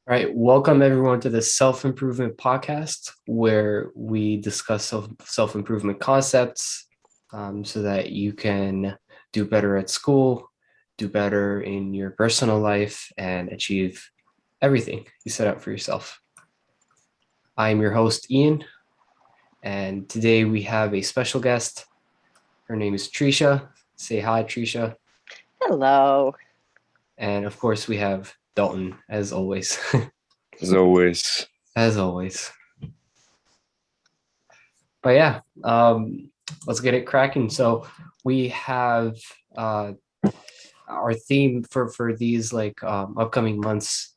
All right, welcome everyone to the self-improvement podcast where we discuss self-improvement concepts so that you can do better at school, do better in your personal life, and achieve everything you set out for yourself. I'm your host, Ian, and today we have a special guest. Her name is Trisha. Say hi, Trisha. Hello. And of course, we have Dalton, as always. As always. As always. But yeah, let's get it cracking. So we have uh, our theme for these upcoming months,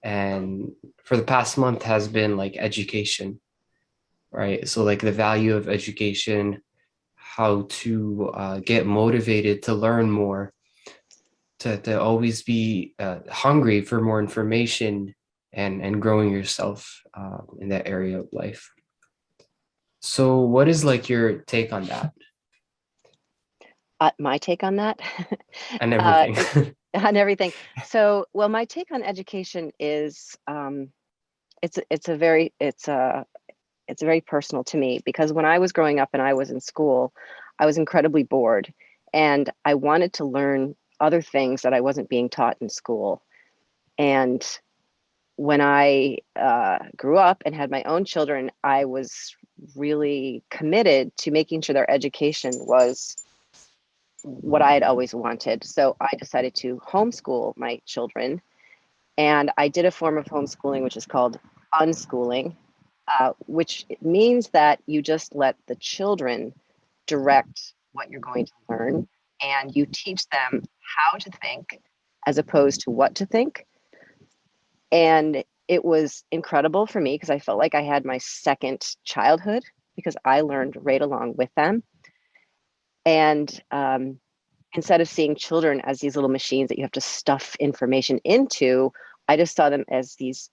and for the past month has been like education, right? So like the value of education, how to get motivated to learn more, to always be hungry for more information and growing yourself in that area of life. So what is like your take on that My take on that, and uh, everything? it, on everything. Well, my take on education is it's very personal to me because when I was growing up and I was in school, I was incredibly bored, and I wanted to learn other things that I wasn't being taught in school. And when I grew up and had my own children, I was really committed to making sure their education was what I had always wanted. So I decided to homeschool my children. And I did a form of homeschooling, which is called unschooling, which means that you just let the children direct what you're going to learn and you teach them how to think as opposed to what to think. And it was incredible for me because I felt like I had my second childhood because I learned right along with them. And instead of seeing children as these little machines that you have to stuff information into, I just saw them as these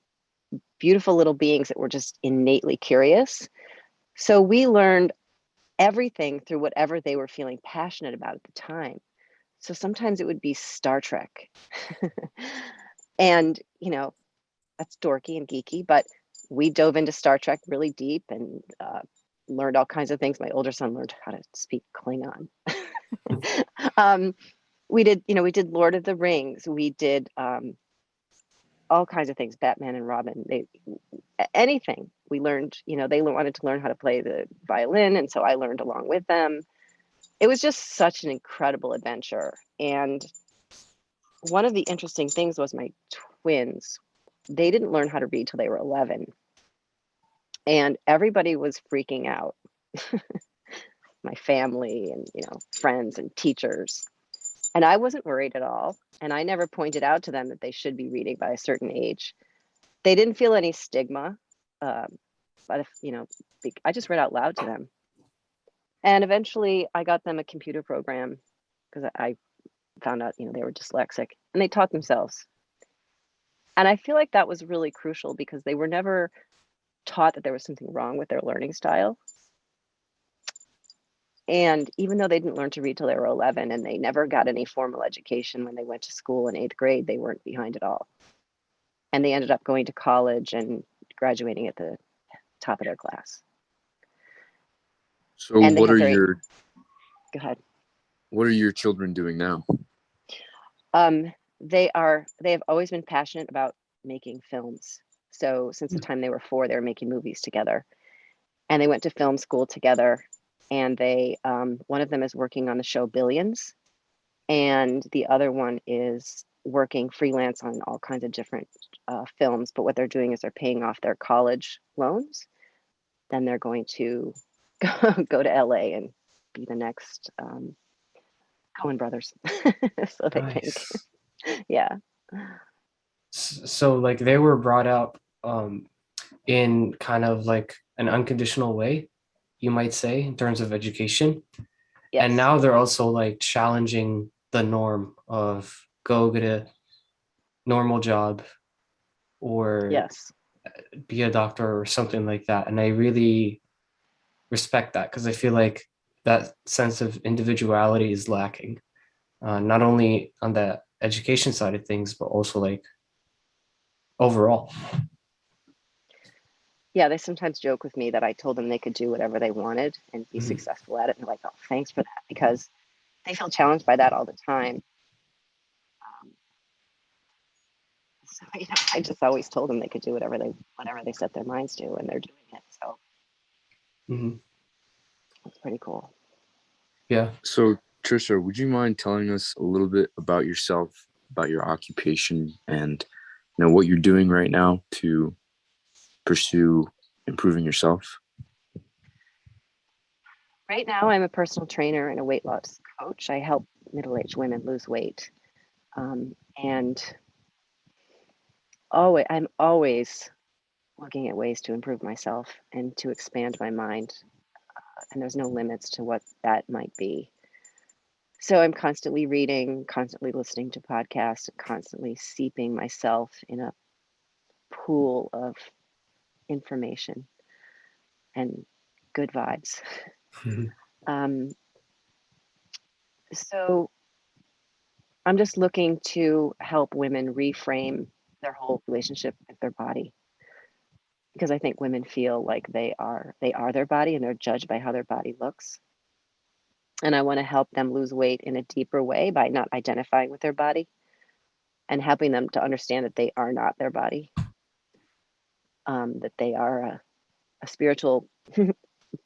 beautiful little beings that were just innately curious. So we learned everything through whatever they were feeling passionate about at the time. So sometimes it would be Star Trek. And, that's dorky and geeky, but we dove into Star Trek really deep and learned all kinds of things. My older son learned how to speak Klingon. um, we did Lord of the Rings. We did all kinds of things, Batman and Robin. Anything we learned, they wanted to learn how to play the violin, and so I learned along with them. It was just such an incredible adventure. And one of the interesting things was my twins. They didn't learn how to read till they were 11, and everybody was freaking out. My family and friends and teachers. And I wasn't worried at all. And I never pointed out to them that they should be reading by a certain age. They didn't feel any stigma. Um, but if, I just read out loud to them. And eventually I got them a computer program because I found out, they were dyslexic and they taught themselves. And I feel like that was really crucial because they were never taught that there was something wrong with their learning style. And even though they didn't learn to read till they were 11 and they never got any formal education when they went to school in eighth grade, they weren't behind at all. And they ended up going to college and graduating at the top of their class. So And they what have are very, your go ahead. what are your children doing now? They have always been passionate about making films. So since the time they were 4, they were making movies together. And they went to film school together. And one of them is working on the show Billions, and the other one is working freelance on all kinds of different films. But what they're doing is they're paying off their college loans. Then they're going to go to LA and be the next Coen brothers. So they think, Nice. yeah. So like they were brought up in kind of like an unconditional way, you might say, in terms of education. And Yes. now they're also like challenging the norm of go get a normal job or Yes. be a doctor or something like that. And I really respect that because I feel like that sense of individuality is lacking, not only on the education side of things, but also like overall. Yeah, they sometimes joke with me that I told them they could do whatever they wanted and be Mhm. successful at it. And they're like, oh, thanks for that, because they feel challenged by that all the time. Um, so I just always told them they could do whatever they set their minds to, and they're doing it. So Mhm. it's pretty cool. Yeah. So, Trisha, would you mind telling us a little bit about yourself, about your occupation, and what you're doing right now to pursue improving yourself? Right now, I'm a personal trainer and a weight loss coach. I help middle-aged women lose weight, and I'm always looking at ways to improve myself and to expand my mind. And there's no limits to what that might be. So I'm constantly reading, constantly listening to podcasts, constantly seeping myself in a pool of information and good vibes. Mhm. Um, so I'm just looking to help women reframe their whole relationship with their body, because I think women feel like they are their body and they're judged by how their body looks. And I want to help them lose weight in a deeper way by not identifying with their body and helping them to understand that they are not their body, that they are a spiritual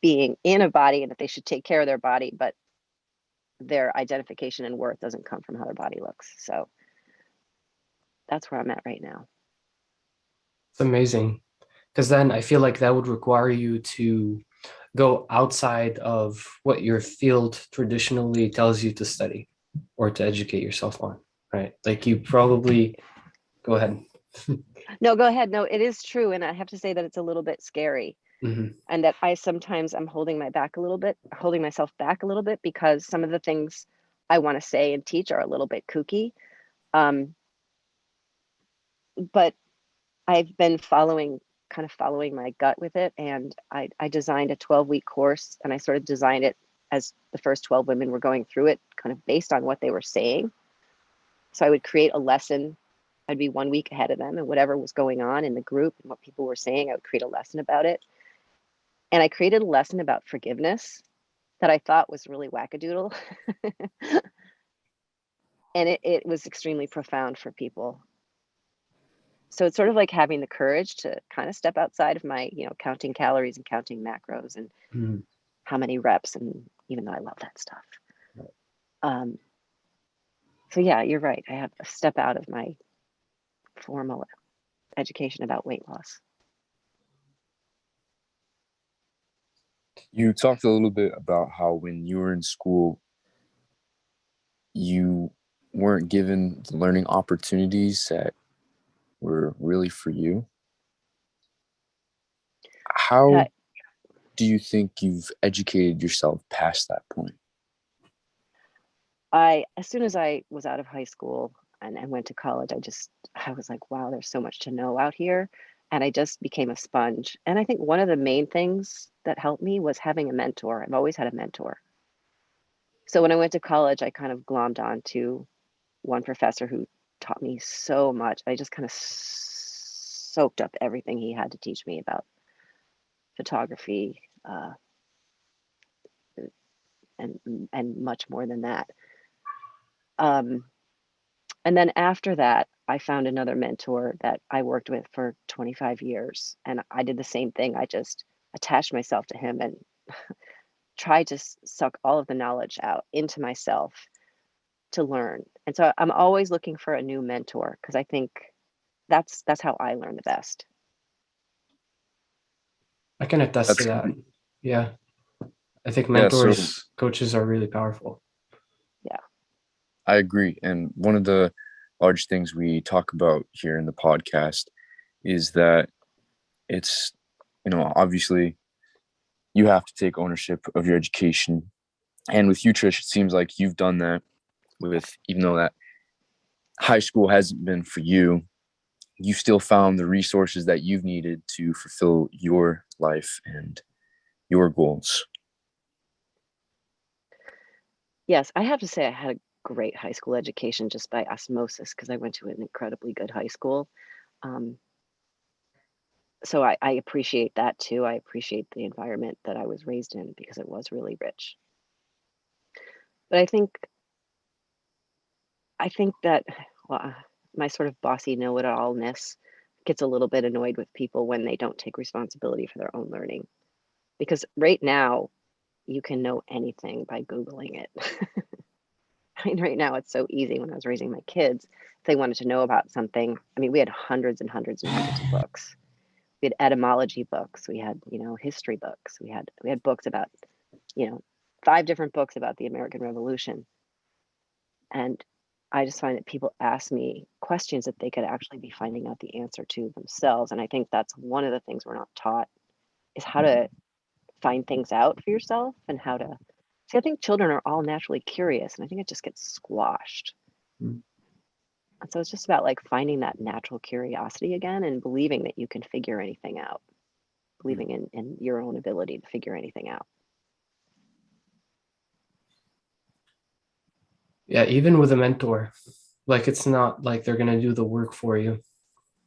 being in a body, and that they should take care of their body, but their identification and worth doesn't come from how their body looks. So that's where I'm at right now. It's amazing. Because then I feel like that would require you to go outside of what your field traditionally tells you to study or to educate yourself on, right? Like you probably go ahead. No, go ahead. No, it is true. And I have to say that it's a little bit scary, Mhm. and that I'm holding myself back a little bit, because some of the things I want to say and teach are a little bit kooky. Um, but I've been kind of following my gut with it. And I designed a 12-week course, and I sort of designed it as the first 12 women were going through it, kind of based on what they were saying. So I would create a lesson. I'd be 1 week ahead of them, and whatever was going on in the group and what people were saying, I would create a lesson about it. And I created a lesson about forgiveness that I thought was really wackadoodle. And it was extremely profound for people. So it's sort of like having the courage to kind of step outside of my, counting calories and counting macros and Mhm. how many reps, and even though I love that stuff. Um, so yeah, you're right. I have to step out of my formal education about weight loss. You talked a little bit about how when you were in school, you weren't given the learning opportunities that were really for you. Yeah, How do you think you've educated yourself past that point? as soon as I was out of high school and went to college, I was like, wow, there's so much to know out here. And I just became a sponge. And I think one of the main things that helped me was having a mentor. I've always had a mentor. So when I went to college, I kind of glommed on to one professor who taught me so much. I just kind of soaked up everything he had to teach me about photography, and much more than that. Um, and then after that, I found another mentor that I worked with for 25 years, and I did the same thing. I just attached myself to him and tried to suck all of the knowledge out into myself to learn. And so I'm always looking for a new mentor, because I think that's how I learn the best. I can attest to That's that. Yeah. I think Yeah, so mentors, coaches are really powerful. Yeah. I agree. And one of the large things we talk about here in the podcast is that it's, obviously you have to take ownership of your education. And with you, Trish, it seems like you've done that even though that high school hasn't been for you, you still found the resources that you've needed to fulfill your life and your goals. Yes, I have to say I had a great high school education just by osmosis, because I went to an incredibly good high school. So I appreciate that too. I appreciate the environment that I was raised in because it was really rich. But I think that, well, my sort of bossy know-it-allness gets a little bit annoyed with people when they don't take responsibility for their own learning. Because right now, you can know anything by Googling it. I mean, right now it's so easy. When I was raising my kids, if they wanted to know about something, I mean, we had hundreds and hundreds and hundreds of books. We had etymology books, we had, history books, we had books about, 5 different books about the American Revolution. And I just find that people ask me questions that they could actually be finding out the answer to themselves. And I think that's one of the things we're not taught, is how to find things out for yourself, and how to see. I think children are all naturally curious, and I think it just gets squashed. Mm. And so it's just about like finding that natural curiosity again, and believing that you can figure anything out, believing in your own ability to figure anything out. Yeah, even with a mentor, like it's not like they're gonna do the work for you.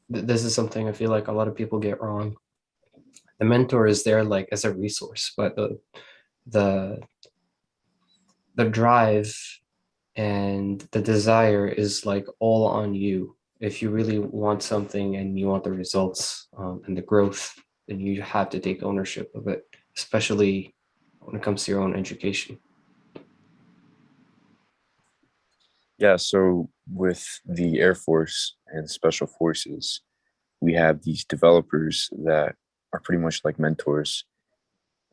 This is something I feel like a lot of people get wrong. The mentor is there like as a resource, but the the drive and the desire is like all on you. If you really want something and you want the results, and the growth, then you have to take ownership of it, especially when it comes to your own education. Yeah, so with the Air Force and Special Forces, we have these developers that are pretty much like mentors.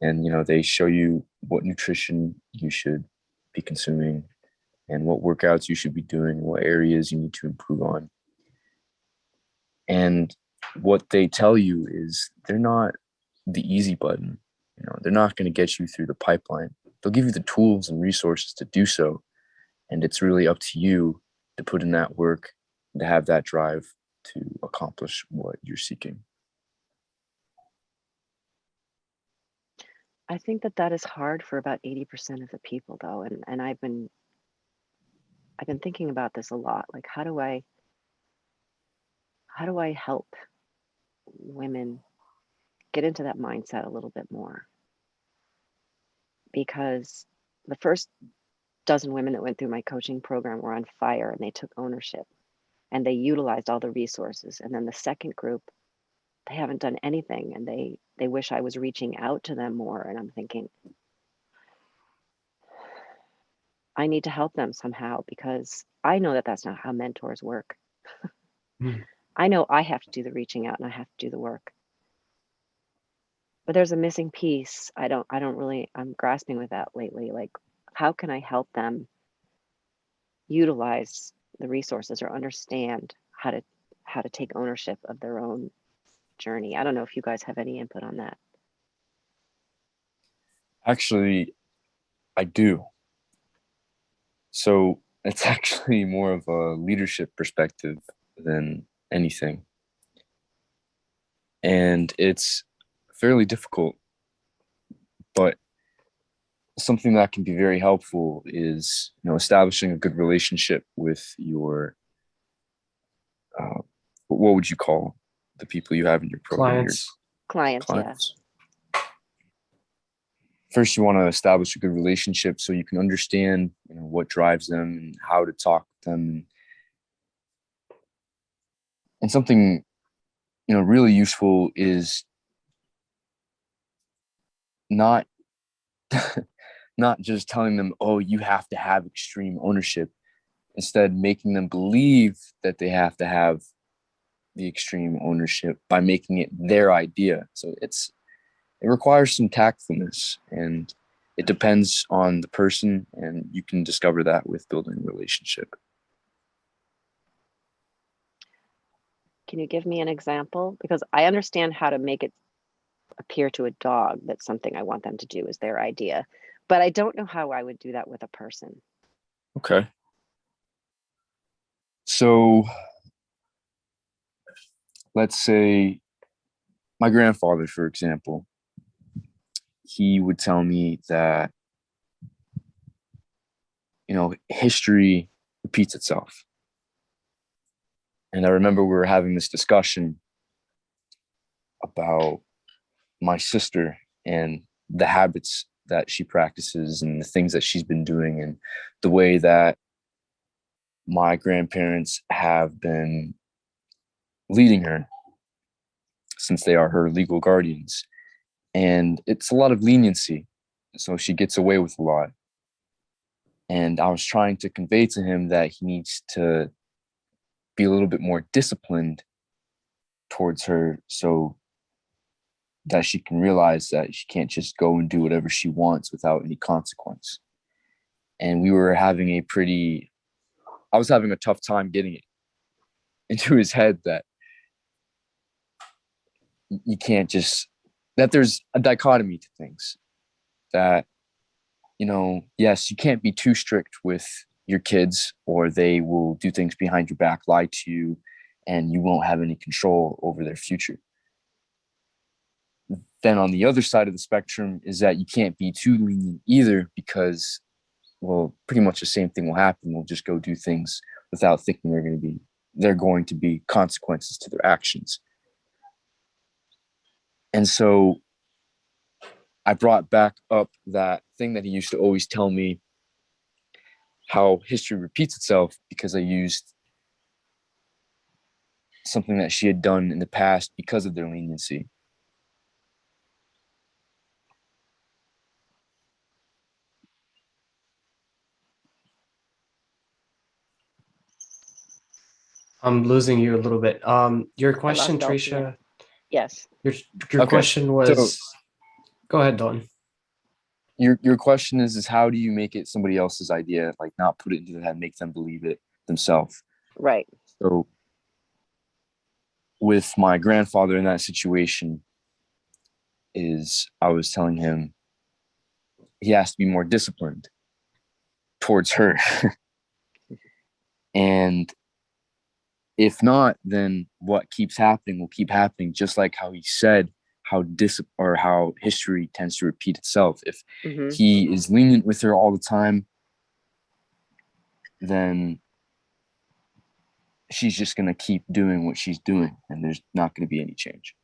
And, they show you what nutrition you should be consuming and what workouts you should be doing, what areas you need to improve on. And what they tell you is they're not the easy button. They're not going to get you through the pipeline. They'll give you the tools and resources to do so. And it's really up to you to put in that work, to have that drive to accomplish what you're seeking. I think that is hard for about 80% of the people, though, and I've been thinking about this a lot. Like, how do I help women get into that mindset a little bit more? Because the first dozen women that went through my coaching program were on fire, and they took ownership and they utilized all the resources. And then the second group, they haven't done anything, and they wish I was reaching out to them more. And I'm thinking, I need to help them somehow, because I know that that's not how mentors work. Mm. I know I have to do the reaching out and I have to do the work. But there's a missing piece. I'm grasping with that lately. Like, how can I help them utilize the resources, or understand how to take ownership of their own journey? I don't know if you guys have any input on that. Actually, I do. So it's actually more of a leadership perspective than anything. And it's fairly difficult, but something that can be very helpful is, establishing a good relationship with your, what would you call the people you have in your program, your Clients. Clients, yeah. clients? First, you want to establish a good relationship so you can understand, what drives them and how to talk to them. And something, really useful is not not just telling them, oh, you have to have extreme ownership. Instead, making them believe that they have to have the extreme ownership by making it their idea. So it requires some tactfulness, and it depends on the person, and you can discover that with building a relationship. Can you give me an example? Because I understand how to make it appear to a dog that something I want them to do is their idea, but I don't know how I would do that with a person. Okay. So let's say my grandfather, for example, he would tell me that, history repeats itself. And I remember we were having this discussion about my sister and the habits that she practices and the things that she's been doing and the way that my grandparents have been leading her since they are her legal guardians. And it's a lot of leniency. So she gets away with a lot. And I was trying to convey to him that he needs to be a little bit more disciplined towards her so that she can realize that she can't just go and do whatever she wants without any consequence. And we were having I was having a tough time getting it into his head that you can't just, that there's a dichotomy to things, that, yes, you can't be too strict with your kids or they will do things behind your back, lie to you, and you won't have any control over their future. Then on the other side of the spectrum is that you can't be too lenient either, because, well, pretty much the same thing will happen. We'll just go do things without thinking they're going to be consequences to their actions. And so I brought back up that thing that he used to always tell me, how history repeats itself, because I used something that she had done in the past because of their leniency. I'm losing you a little bit. Your I question, lost Dalton there. Trisha. Yes. Your Okay. question So was. Go ahead, Dalton. your question is how do you make it somebody else's idea, like not put it into their head, make them believe it themselves? Right. So with my grandfather in that situation, I was telling him he has to be more disciplined towards her. And if not, then what keeps happening will keep happening, just like how he said how history tends to repeat itself. If he is lenient with her all the time, then she's just going to keep doing what she's doing, and there's not going to be any change.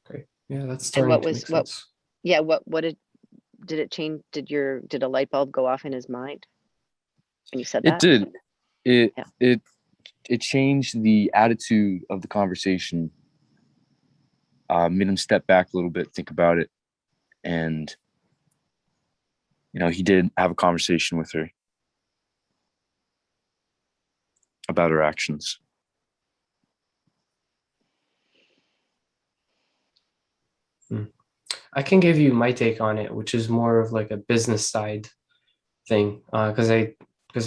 Okay. Yeah, that's starting to make sense. What did it change? Did a light bulb go off in his mind when you said that? It did. It changed the attitude of the conversation, made him step back a little bit, think about it. And, he did have a conversation with her about her actions. I can give you my take on it, which is more of like a business side thing, because I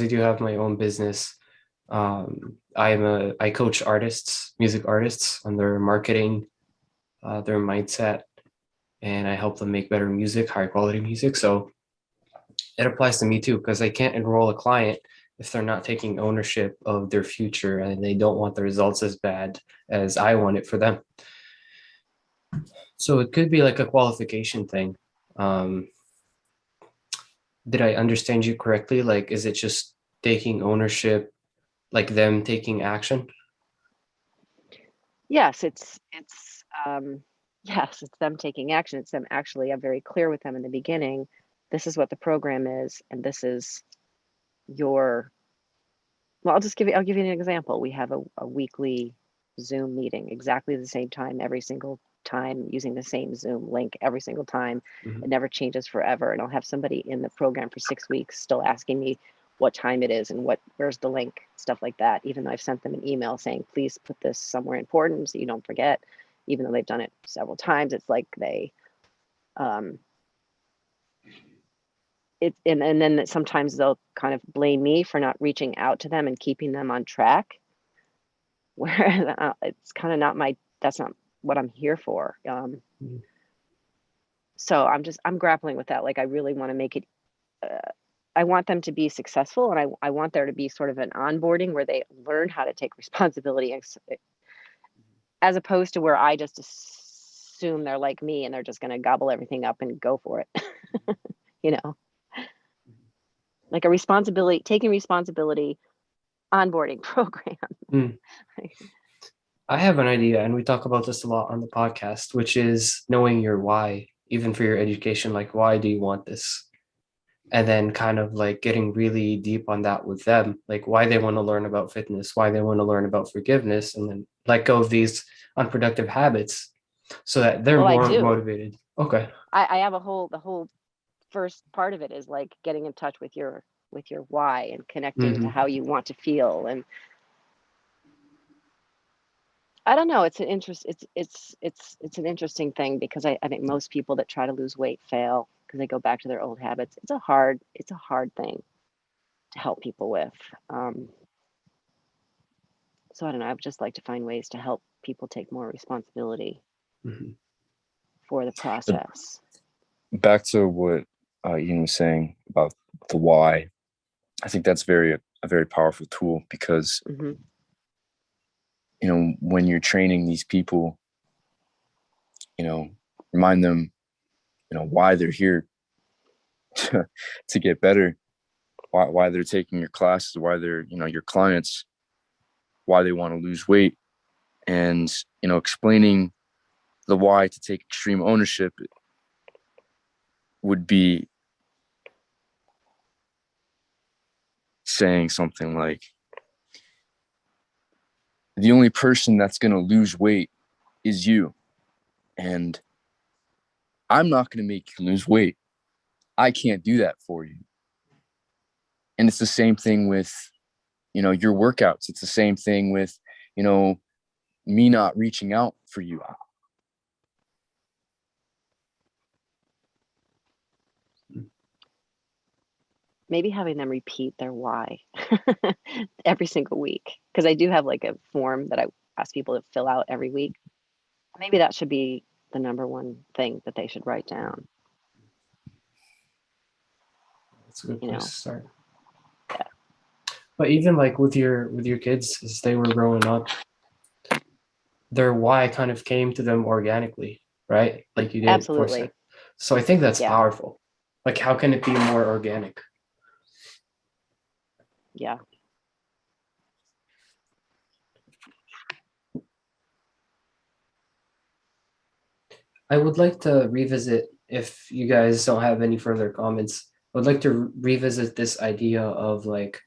do have my own business. I coach artists, music artists, on their marketing, their mindset, and I help them make better music, high quality music. So it applies to me too, because I can't enroll a client if they're not taking ownership of their future and they don't want the results as bad as I want it for them. So it could be like a qualification thing. Um, did I understand you correctly? Like, is it just taking ownership, like them taking action? Yes, yes, it's them taking action. It's them actually, I'm very clear with them in the beginning. This is what the program is, and this is your, well, I'll give you an example. We have a weekly Zoom meeting, exactly the same time, every single time, using the same Zoom link every single time. Mhm. It never changes forever. And I'll have somebody in the program for 6 weeks still asking me what time it is and where's the link, stuff like that. Even though I've sent them an email saying, please put this somewhere important so you don't forget, even though they've done it several times. It's like and then sometimes they'll kind of blame me for not reaching out to them and keeping them on track, where it's kind of that's not what I'm here for. So I'm grappling with that. Like, I really want to make it, I want them to be successful, and I want there to be sort of an onboarding where they learn how to take responsibility, as opposed to where I just assume they're like me and they're just going to gobble everything up and go for it. You know, like taking responsibility onboarding program. Mm. I have an idea, and we talk about this a lot on the podcast, which is knowing your why, even for your education. Like, why do you want this? And then kind of like getting really deep on that with them, like why they want to learn about fitness, why they want to learn about forgiveness, and then let go of these unproductive habits so that they're Well, I more do. motivated. Okay. I have the whole first part of it is like getting in touch with your why and connecting to Hmm. how you want to feel. And I don't know, it's an interest it's an interesting thing, because I think most people that try to lose weight fail because they go back to their old habits. It's a hard thing to help people with. Um, so I don't know, I would just like to find ways to help people take more responsibility Hmm. for the process. Back to what Ian was saying about the why, I think that's a very powerful tool, because Hmm. when you're training these people, you know remind them why they're here to get better, why they're taking your classes, why they're your clients, why they want to lose weight, and explaining the why to take extreme ownership would be saying something like, the only person that's going to lose weight is you, and I'm not going to make you lose weight. I can't do that for you. And it's the same thing with your workouts. It's the same thing with you know me not reaching out for you. Maybe having them repeat their why every single week, because I do have like a form that I ask people to fill out every week. Maybe that should be the number one thing that they should write down. That's a good You place know, to start. yeah, But even like with your kids as they were growing up, their why kind of came to them organically, right? Like you didn't force it. absolutely. So I think that's Yeah, powerful. Like, how can it be more organic? yeah. I would like to revisit, if you guys don't have any further comments, I would like to revisit this idea of like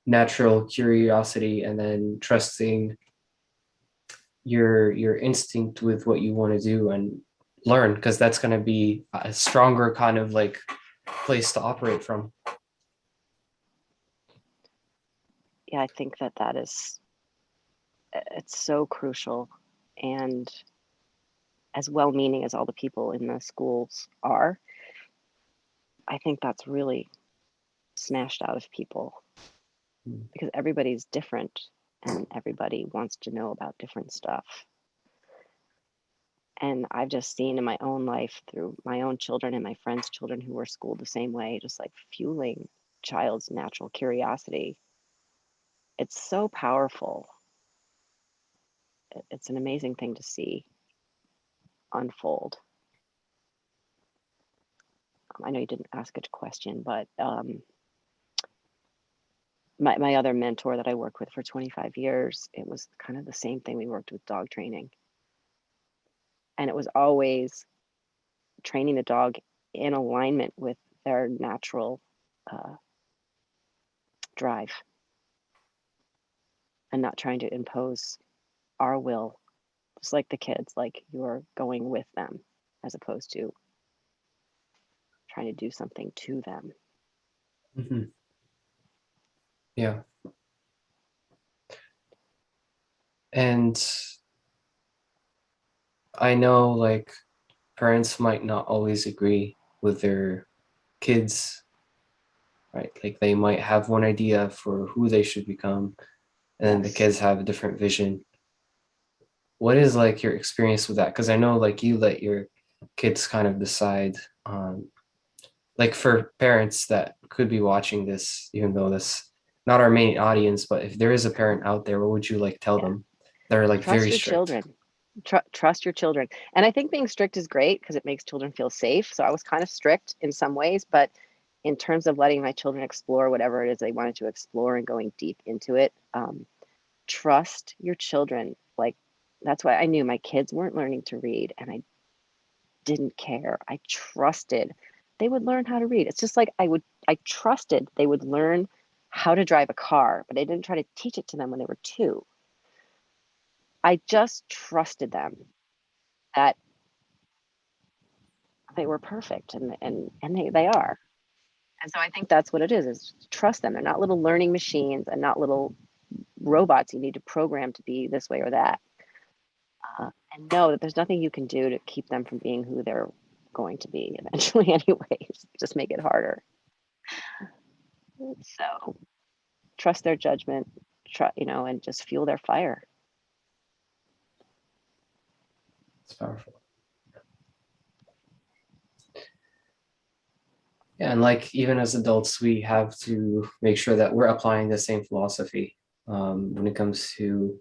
natural curiosity and then trusting your instinct with what you want to do and learn, because that's going to be a stronger kind of like place to operate from. Yeah, I think that is, it's so crucial. And as well-meaning as all the people in the schools are, I think that's really smashed out of people, because everybody's different and everybody wants to know about different stuff. And I've just seen in my own life, through my own children and my friends' children who were schooled the same way, just like fueling child's natural curiosity. It's so powerful. It's an amazing thing to see unfold. I know you didn't ask a question, but my other mentor that I worked with for 25 years, it was kind of the same thing. We worked with dog training, and it was always training the dog in alignment with their natural uh, drive, and not trying to impose our will, just like the kids, like you're going with them as opposed to trying to do something to them. Mhm. Yeah. And I know like parents might not always agree with their kids, right? Like they might have one idea for who they should become, and then the Yes. kids have a different vision. What is like your experience with that? Because I know like you let your kids kind of decide on, like for parents that could be watching this, even though this not our main audience, but if there is a parent out there, what would you like tell Yeah. them? They're like Trust very your strict. children. Trust your children. And I think being strict is great because it makes children feel safe. So I was kind of strict in some ways, but in terms of letting my children explore whatever it is they wanted to explore and going deep into it, trust your children. Like, that's why I knew my kids weren't learning to read, and I didn't care. I trusted they would learn how to read. It's just like I trusted they would learn how to drive a car, but I didn't try to teach it to them when they were 2. I just trusted them that they were perfect, and they are. And so I think that's what it is trust them. They're not little learning machines and not little robots you need to program to be this way or that. And know that there's nothing you can do to keep them from being who they're going to be eventually anyways. Just make it harder. So trust their judgment, and just fuel their fire. It's powerful. Yeah, and like even as adults, we have to make sure that we're applying the same philosophy when it comes to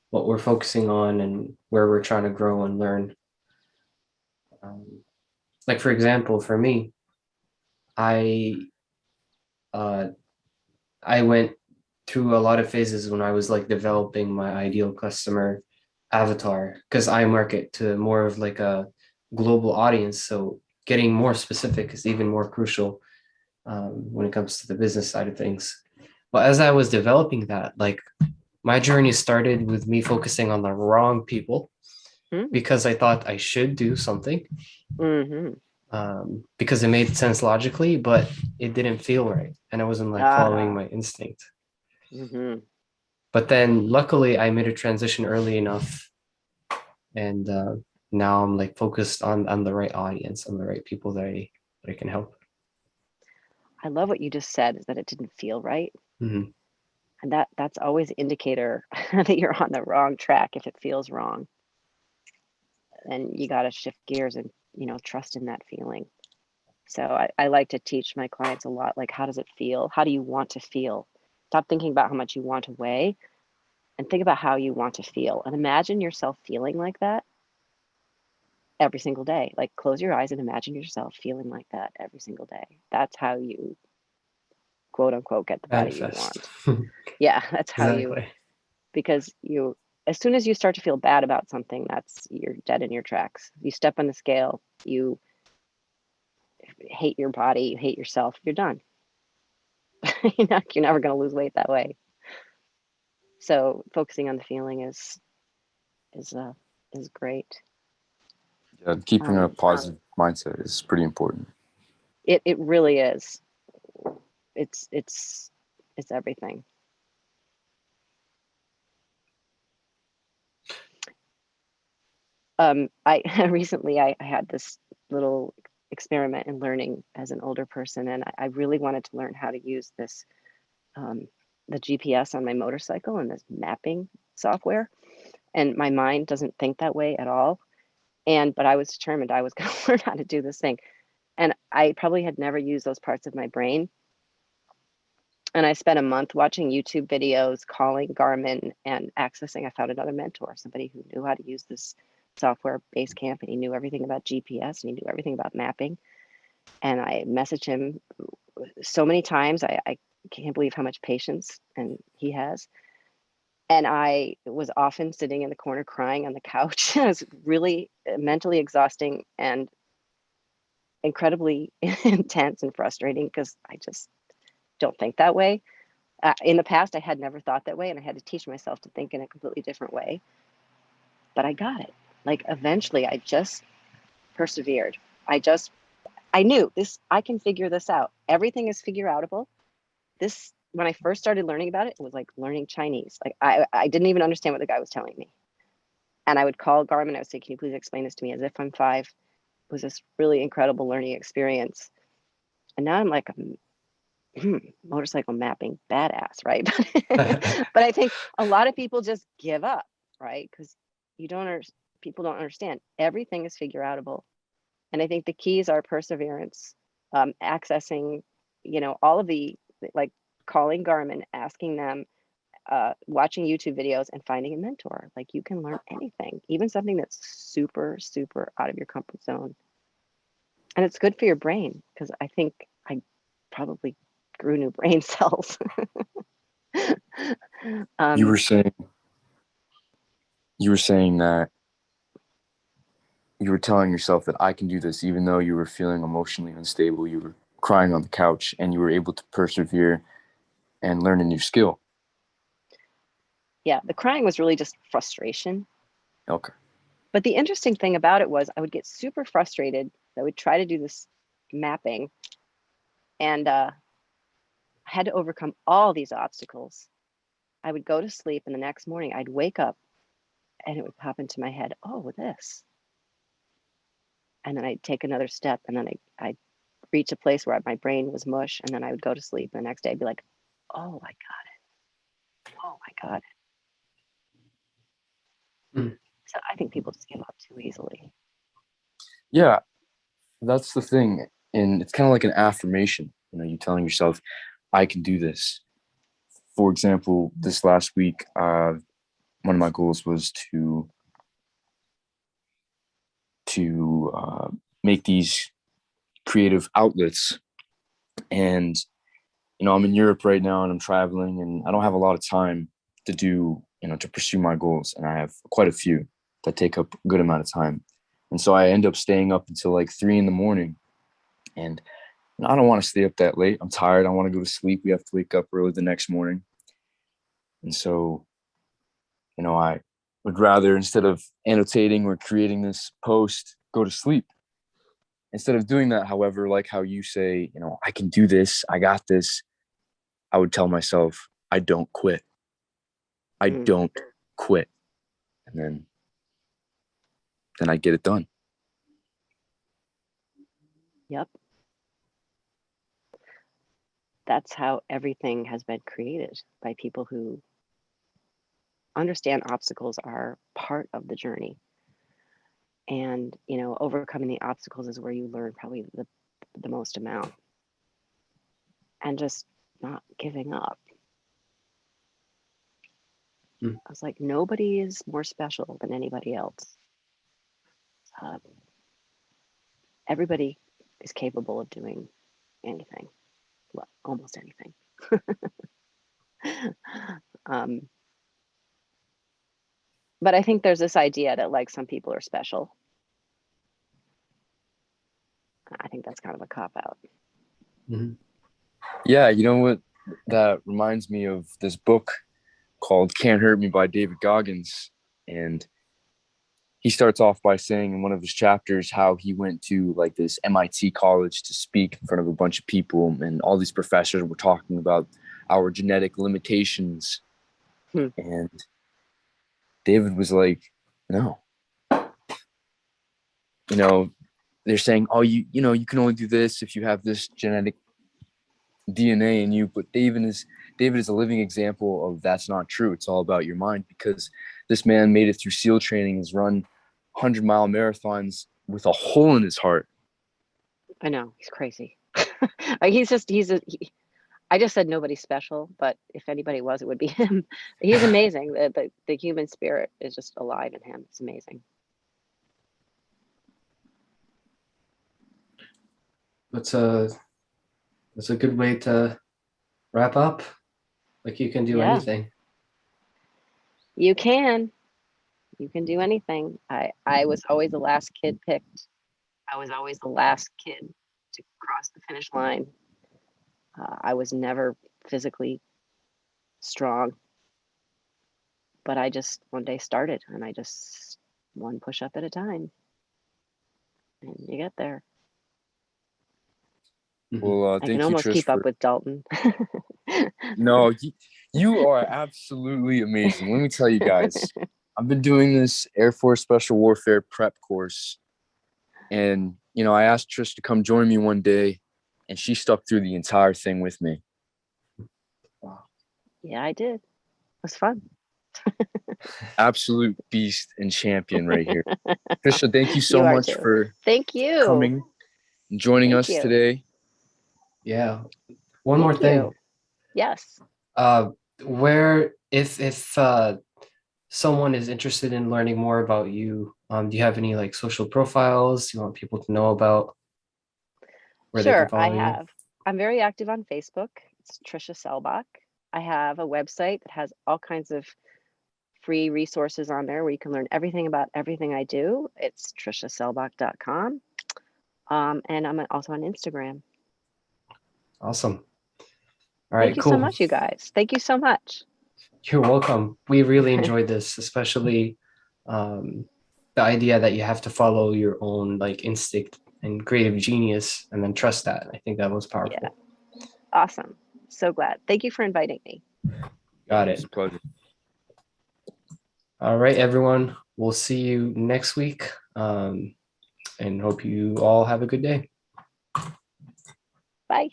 what we're focusing on and where we're trying to grow and learn. Like for example, for me, I uh, I went through a lot of phases when I was like developing my ideal customer avatar because I market to more of like a global audience. So getting more specific is even more crucial when it comes to the business side of things. But as I was developing that, like my journey started with me focusing on the wrong people because I thought I should do something because it made sense logically, but it didn't feel right. And I wasn't like following my instinct. But then luckily I made a transition early enough. And now I'm like focused on the right audience, on the right people that I can help. I love what you just said, is that it didn't feel right. Mm-hmm. And that's always an indicator that you're on the wrong track if it feels wrong. And you got to shift gears and, trust in that feeling. So I like to teach my clients a lot, like, how does it feel? How do you want to feel? Stop thinking about how much you want to weigh and think about how you want to feel. And imagine yourself feeling like that every single day. Like, close your eyes and imagine yourself feeling like that every single day. That's how you, quote unquote, get the body you Manifest. want. Yeah, that's how Exactly. because as soon as you start to feel bad about something, you're dead in your tracks. You step on the scale, you hate your body, you hate yourself, you're done. You're never going to lose weight that way. So focusing on the feeling is great. Yeah, keeping a positive mindset is pretty important. It really is. It's everything. I recently I had this little experiment in learning as an older person, and I really wanted to learn how to use this the GPS on my motorcycle and this mapping software. And my mind doesn't think that way at all. But I was determined I was going to learn how to do this thing. And I probably had never used those parts of my brain. And I spent a month watching YouTube videos, calling Garmin, and accessing. I found another mentor, somebody who knew how to use this software, Basecamp, and he knew everything about GPS and he knew everything about mapping. And I messaged him so many times. I can't believe how much patience and he has. And I was often sitting in the corner crying on the couch. It was really mentally exhausting and incredibly intense and frustrating because I just don't think that way. In the past, I had never thought that way, and I had to teach myself to think in a completely different way. But I got it. Like, eventually, I just persevered. I knew this, I can figure this out. Everything is figure outable. When I first started learning about it, it was like learning Chinese. Like, I didn't even understand what the guy was telling me. And I would call Garmin. I would say, can you please explain this to me as if I'm 5? It was this really incredible learning experience. And now I'm like, motorcycle mapping badass, right? But I think a lot of people just give up, right? Because people don't understand. Everything is figure outable. And I think the keys are perseverance, accessing, all of the, like, calling Garmin, asking them, watching YouTube videos, and finding a mentor. Like, you can learn anything, even something that's super, super out of your comfort zone. And it's good for your brain because I think probably grew new brain cells. You were saying that you were telling yourself that I can do this, even though you were feeling emotionally unstable. You were crying on the couch, and you were able to persevere and learn a new skill. Yeah, the crying was really just frustration. Okay. But the interesting thing about it was I would get super frustrated. I would try to do this mapping, and I had to overcome all these obstacles. I would go to sleep, and the next morning I'd wake up and it would pop into my head, oh, this. And then I'd take another step, and then I'd reach a place where my brain was mush, and then I would go to sleep. And the next day I'd be like, oh, I got it. Oh, I got it. Mm. So I think people just give up too easily. Yeah, that's the thing. And it's kind of like an affirmation, you telling yourself, I can do this. For example, this last week, one of my goals was to make these creative outlets. And I'm in Europe right now, and I'm traveling, and I don't have a lot of time to do to pursue my goals, and I have quite a few that take up a good amount of time. And so I end up staying up until like 3 a.m, and I don't want to stay up that late. I'm tired. I want to go to sleep. We have to wake up early the next morning. And so I would rather, instead of annotating or creating this post, go to sleep. Instead of doing that, however, like how you say, I can do this, I got this, I would tell myself, I don't quit. I don't quit. And then I get it done. Yep. That's how everything has been created, by people who understand obstacles are part of the journey. And, overcoming the obstacles is where you learn probably the most amount. And just not giving up. I was like, nobody is more special than anybody else. Everybody is capable of doing anything. Well, almost anything. But I think there's this idea that like some people are special. I think that's kind of a cop-out. Mm-hmm. Yeah, you know what? That reminds me of this book called Can't Hurt Me by David Goggins. And he starts off by saying in one of his chapters how he went to like this MIT college to speak in front of a bunch of people, and all these professors were talking about our genetic limitations. And David was like, no. They're saying, oh, you can only do this if you have this genetic DNA in you. But David is a living example of that's not true. It's all about your mind, because this man made it through SEAL training, has run 100-mile marathons with a hole in his heart. I know, he's crazy. I just said nobody's special, but if anybody was, it would be him. He's amazing. The human spirit is just alive in him. It's amazing. That's a good way to wrap up. Like, you can do anything. You can do anything. I was always the last kid picked. I was always the last kid to cross the finish line. I was never physically strong, but I just one day started, and I just one push up at a time, and you get there. Well, I thank can you, almost Trish, keep up with Dalton. No, you are absolutely amazing. Let me tell you guys, I've been doing this Air Force Special Warfare prep course, and I asked Trish to come join me one day, and she stuck through the entire thing with me. Yeah, I did. It was fun. Absolute beast and champion right here. Trisha, thank you so You are much too. for Thank you. coming and joining Thank us you. today. Yeah. One more thing. Yes. Where if someone is interested in learning more about you, do you have any like social profiles you want people to know about, where they can Sure, I follow you? have. I'm very active on Facebook. It's Trisha Selbach. I have a website that has all kinds of free resources on there where you can learn everything about everything I do. It's trishaselbach.com. And I'm also on Instagram. Awesome. All Thank right, you so cool. much, you guys. Thank you so much. You're welcome. We really enjoyed this, especially the idea that you have to follow your own like instinct and creative genius and then trust that. I think that was powerful. Yeah. Awesome. So glad. Thank you for inviting me. Got It's it. a pleasure. All right, everyone. We'll see you next week, and hope you all have a good day. Bye.